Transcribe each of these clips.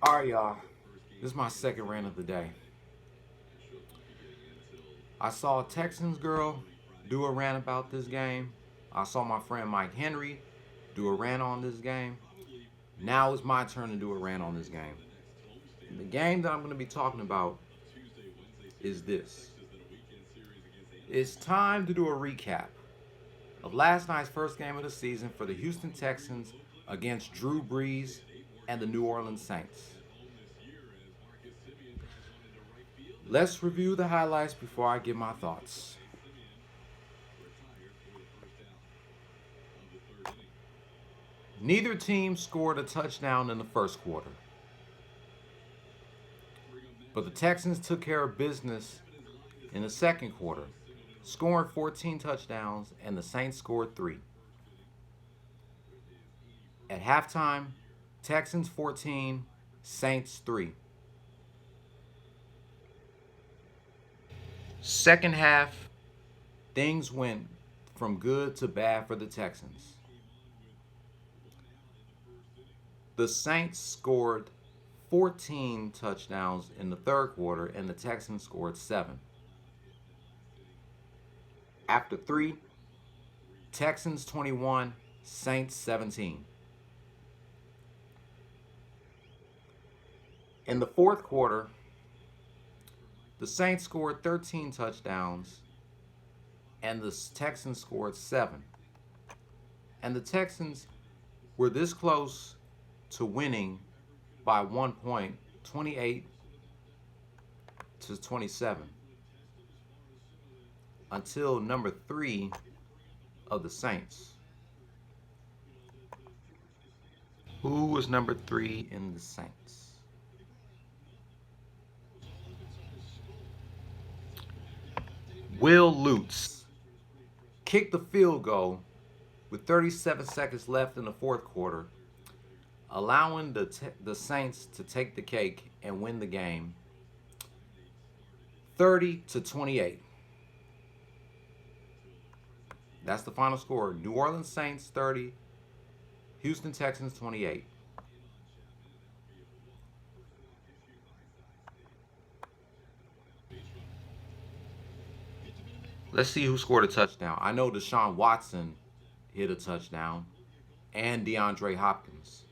All right, y'all. This is my second rant of the day. I saw a Texans girl do a rant about this game. I saw my friend Mike Henry do a rant on this game. Now it's my turn to do a rant on this game. The game that I'm going to be talking about is this. It's time to do a recap of last night's first game of the season for the Houston Texans against Drew Brees and the New Orleans Saints. Let's review the highlights before I give my thoughts. Neither team scored a touchdown in the first quarter, but the Texans took care of business in the second quarter, scoring 14 touchdowns, and the Saints scored 3. At halftime, Texans 14, Saints 3. Second half, things went from good to bad for the Texans. The Saints scored 14 touchdowns in the third quarter, and the Texans scored 7. After 3, Texans 21, Saints 17. In the fourth quarter, the Saints scored 13 touchdowns, and the Texans scored 7. And the Texans were this close to winning by 1 point, 28-27, until number 3 of the Saints. Who was number 3 in the Saints? Will Lutz kicked the field goal with 37 seconds left in the fourth quarter, allowing the Saints to take the cake and win the game 30-28. That's the final score. New Orleans Saints 30, Houston Texans 28. Let's see who scored a touchdown. I know Deshaun Watson hit a touchdown and DeAndre Hopkins.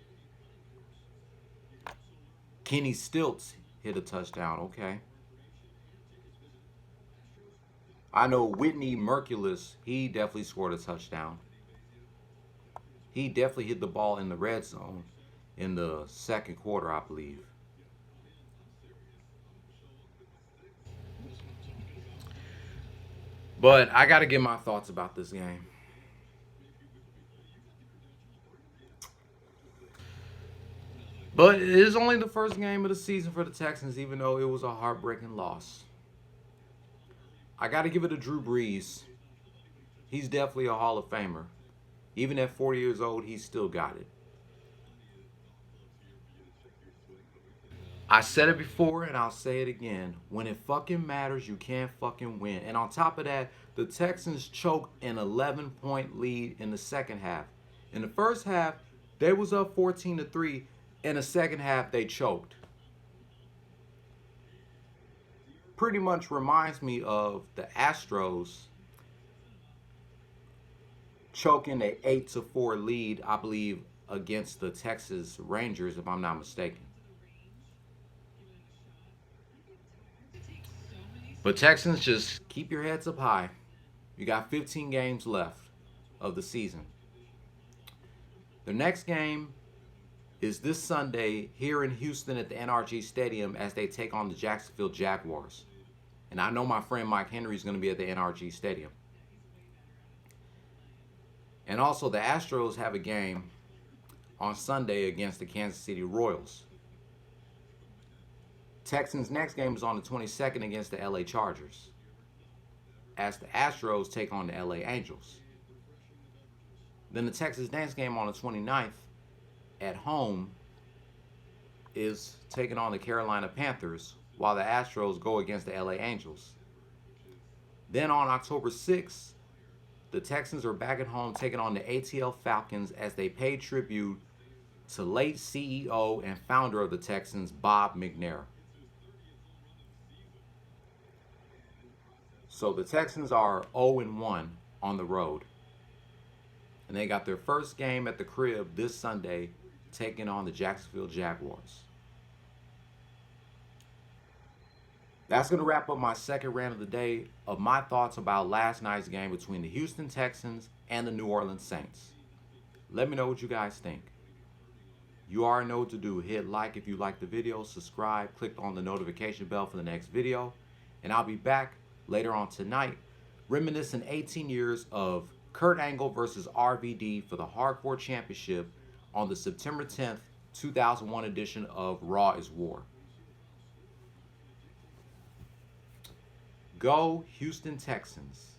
Kenny Stilts hit a touchdown. Okay. I know Whitney Mercilus, he definitely scored a touchdown. He definitely hit the ball in the red zone in the second quarter, I believe. But I got to give my thoughts about this game. But it is only the first game of the season for the Texans, even though it was a heartbreaking loss. I got to give it to Drew Brees. He's definitely a Hall of Famer. Even at 40 years old, he's still got it. I said it before and I'll say it again. When it fucking matters, you can't fucking win. And on top of that, the Texans choked an 11-point lead in the second half. In the first half, they was up 14-3. In the second half, they choked. Pretty much reminds me of the Astros choking an 8-4 lead, I believe, against the Texas Rangers, if I'm not mistaken. But Texans, just keep your heads up high. You got 15 games left of the season. The next game is this Sunday here in Houston at the NRG Stadium as they take on the Jacksonville Jaguars. And I know my friend Mike Henry is going to be at the NRG Stadium. And also the Astros have a game on Sunday against the Kansas City Royals. Texans' next game is on the 22nd against the LA Chargers, as the Astros take on the LA Angels. Then the Texans' next game on the 29th at home is taking on the Carolina Panthers, while the Astros go against the LA Angels. Then on October 6th, the Texans are back at home taking on the ATL Falcons as they pay tribute to late CEO and founder of the Texans, Bob McNair. So the Texans are 0-1 on the road. And they got their first game at the crib this Sunday, taking on the Jacksonville Jaguars. That's going to wrap up my second rant of the day of my thoughts about last night's game between the Houston Texans and the New Orleans Saints. Let me know what you guys think. You already know what to do. Hit like if you like the video, subscribe, click on the notification bell for the next video, and I'll be back later on tonight reminiscing 18 years of Kurt Angle versus RVD for the Hardcore Championship on the September 10th, 2001 edition of Raw is War. Go Houston Texans.